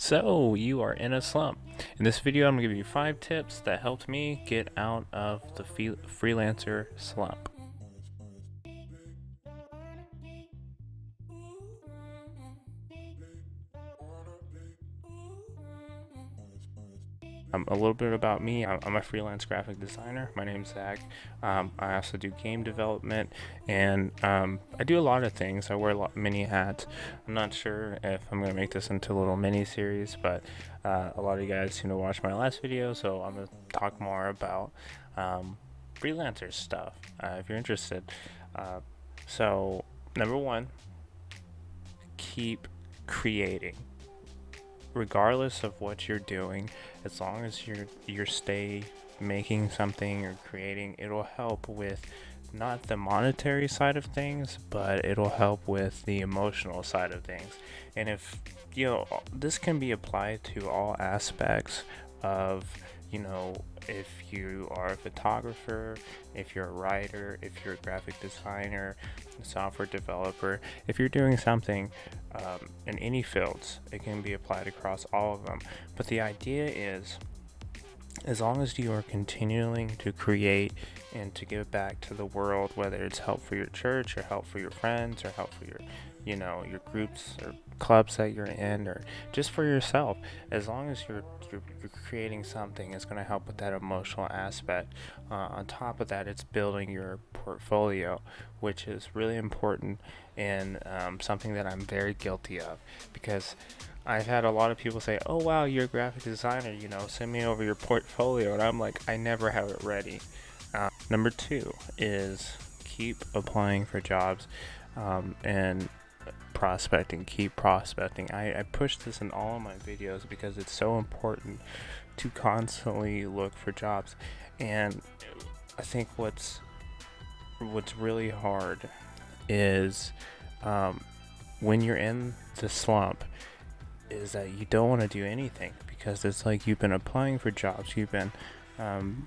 So you are in a slump. In this video, I'm gonna give you 5 tips that helped me get out of the freelancer slump. A little bit about me. I'm a freelance graphic designer. My name's Zach. I also do game development, and I do a lot of things. I wear many hats. I'm not sure if I'm going to make this into a little mini series, but a lot of you guys seem to watch my last video, so I'm going to talk more about freelancer stuff if you're interested. So, number one, keep creating. Regardless of what you're doing, as long as you stay making something or creating, it'll help with not the monetary side of things, but it'll help with the emotional side of things. And if this can be applied to all aspects of, if you are a photographer, if you're a writer, if you're a graphic designer, a software developer, if you're doing something in any fields, it can be applied across all of them. But the idea is, as long as you are continuing to create and to give back to the world, whether it's help for your church or help for your friends or help for your groups or clubs that you're in, or just for yourself, as long as you're creating something, it's going to help with that emotional aspect. On top of that, it's building your portfolio, which is really important, and something that I'm very guilty of, because I've had a lot of people say, "Oh wow, you're a graphic designer, send me over your portfolio," and I'm like, I never have it ready. Number 2 is keep applying for jobs and keep prospecting. I push this in all of my videos because it's so important to constantly look for jobs. And I think what's really hard is when you're in the slump, is that you don't want to do anything, because it's like you've been applying for jobs, you've been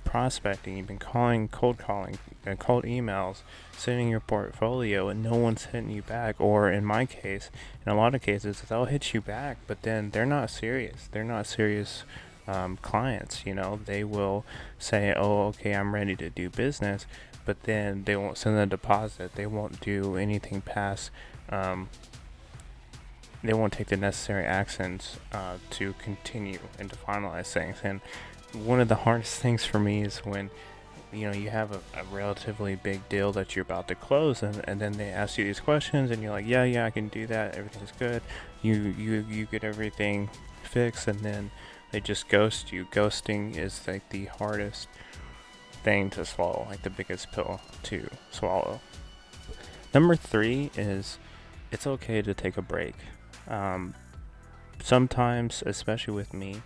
prospecting, you've been cold calling, cold emails, sending your portfolio, and no one's hitting you back. Or in my case, in a lot of cases, they'll hit you back, but then they're not serious. Clients. They will say, "Oh, okay, I'm ready to do business," but then they won't send the deposit. They won't do anything past. They won't take the necessary actions to continue and to finalize things. And one of the hardest things for me is when you have a relatively big deal that you're about to close, and then they ask you these questions, and you're like, yeah, I can do that, everything's good, you get everything fixed, and then they just ghost you. Ghosting is like the hardest thing to swallow, like the biggest pill to swallow. Number 3 is, it's okay to take a break. Sometimes, especially with me,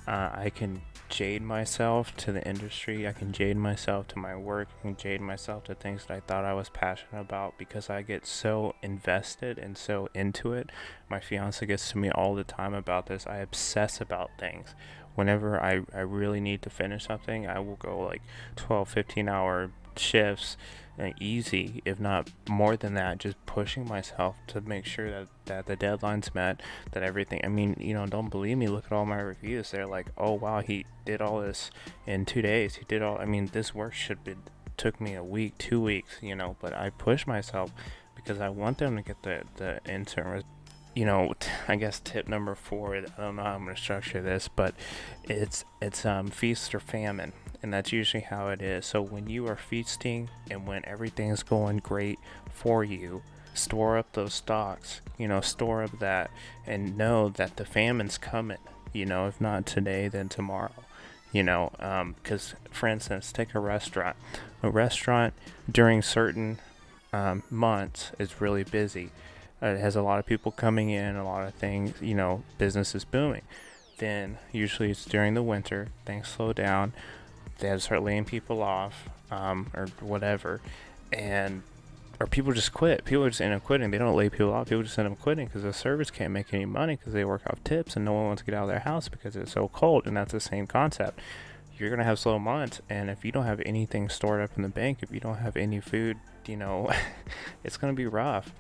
I can jade myself to the industry, I can jade myself to my work, I can jade myself to things that I thought I was passionate about, because I get so invested and so into it. My fiance gets to me all the time about this. I obsess about things. Whenever I really need to finish something, I will go like 12-15 hour shifts, easy, if not more than that, just pushing myself to make sure that the deadline's met, that everything, don't believe me, look at all my reviews. They're like, "Oh wow, he did all this in 2 days, this work took me a week, 2 weeks," but I push myself because I want them to get the intern. I guess tip number 4, I don't know how I'm going to structure this, but it's feast or famine. And that's usually how it is. So when you are feasting and when everything's going great for you, store up those stocks, store up that, and know that the famine's coming, if not today, then tomorrow, because for instance, take a restaurant during certain months is really busy. It has a lot of people coming in, a lot of things, business is booming. Then usually it's during the winter, things slow down, they have to start laying people off, or whatever, or people just quit. People just end up quitting. They don't lay people off. People just end up quitting because the service can't make any money because they work off tips, and no one wants to get out of their house because it's so cold. And that's the same concept. You're gonna have slow months, and if you don't have anything stored up in the bank, if you don't have any food, it's gonna be rough.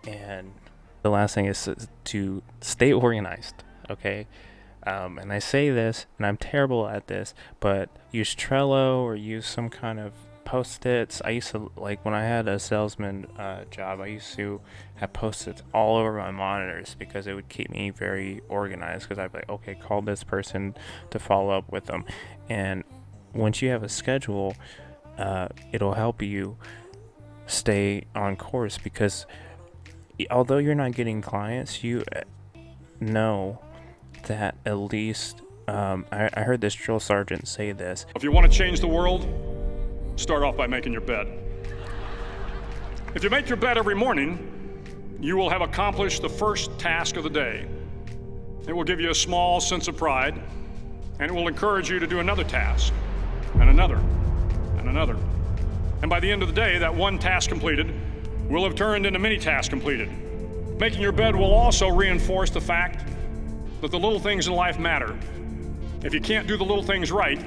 And the last thing is to stay organized. okay? And I say this, and I'm terrible at this, but use Trello or use some kind of post-its. I used to, like, when I had a salesman job, I used to have post-its all over my monitors because it would keep me very organized, because I'd be like, okay, call this person to follow up with them. And once you have a schedule, it'll help you stay on course, because although you're not getting clients, you know that at least I heard this drill sergeant say this. If you want to change the world, start off by making your bed. If you make your bed every morning, you will have accomplished the first task of the day. It will give you a small sense of pride, and it will encourage you to do another task, and another, and another. And by the end of the day, that one task completed will have turned into many tasks completed. Making your bed will also reinforce the fact that the little things in life matter. If you can't do the little things right,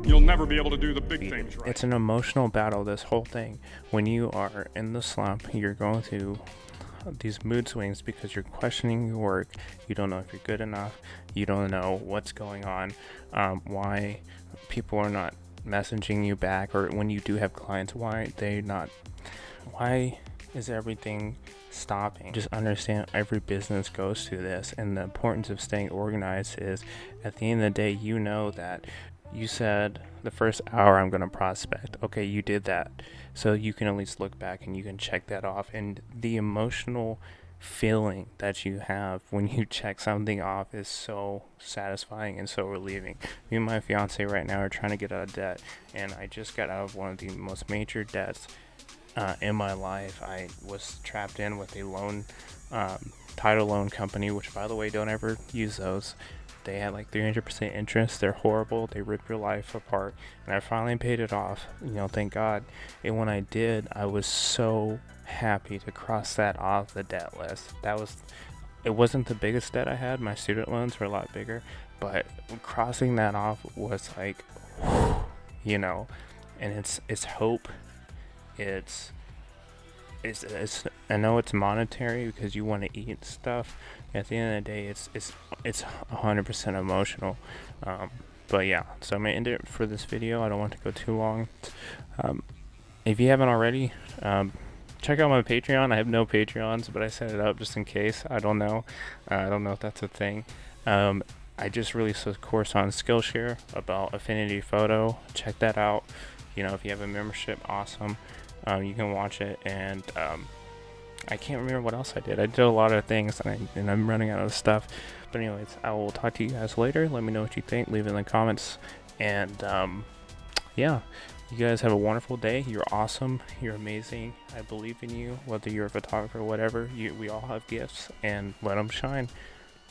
you'll never be able to do the big things right. It's an emotional battle, this whole thing. When you are in the slump, you're going through these mood swings because you're questioning your work. You don't know if you're good enough. You don't know what's going on, why people are not messaging you back, or when you do have clients, why is everything stopping? Just understand every business goes through this, and the importance of staying organized is, at the end of the day, you know that you said the first hour I'm going to prospect. Okay, you did that. So you can at least look back and you can check that off. And the emotional feeling that you have when you check something off is so satisfying and so relieving. Me and my fiance right now are trying to get out of debt, and I just got out of one of the most major debts in my life. I was trapped in with a loan, title loan company, which, by the way, don't ever use those. They had like 300% interest. They're horrible. They rip your life apart. And I finally paid it off, thank God. And when I did, I was so happy to cross that off the debt list. It wasn't the biggest debt I had. My student loans were a lot bigger, but crossing that off was like, and it's hope. It's I know it's monetary because you want to eat stuff. At the end of the day, it's 100% emotional. But yeah, so I'm gonna end it for this video. I don't want to go too long. If you haven't already, check out my Patreon. I have no Patreons, but I set it up just in case. I don't know if that's a thing. I just released a course on Skillshare about Affinity Photo. Check that out. If you have a membership, awesome. You can watch it, and I can't remember what else I did. I did a lot of things, and I'm running out of stuff. But anyways, I will talk to you guys later. Let me know what you think. Leave it in the comments. And yeah, you guys have a wonderful day. You're awesome. You're amazing. I believe in you. Whether you're a photographer or whatever, we all have gifts, and let them shine.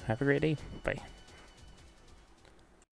Have a great day. Bye.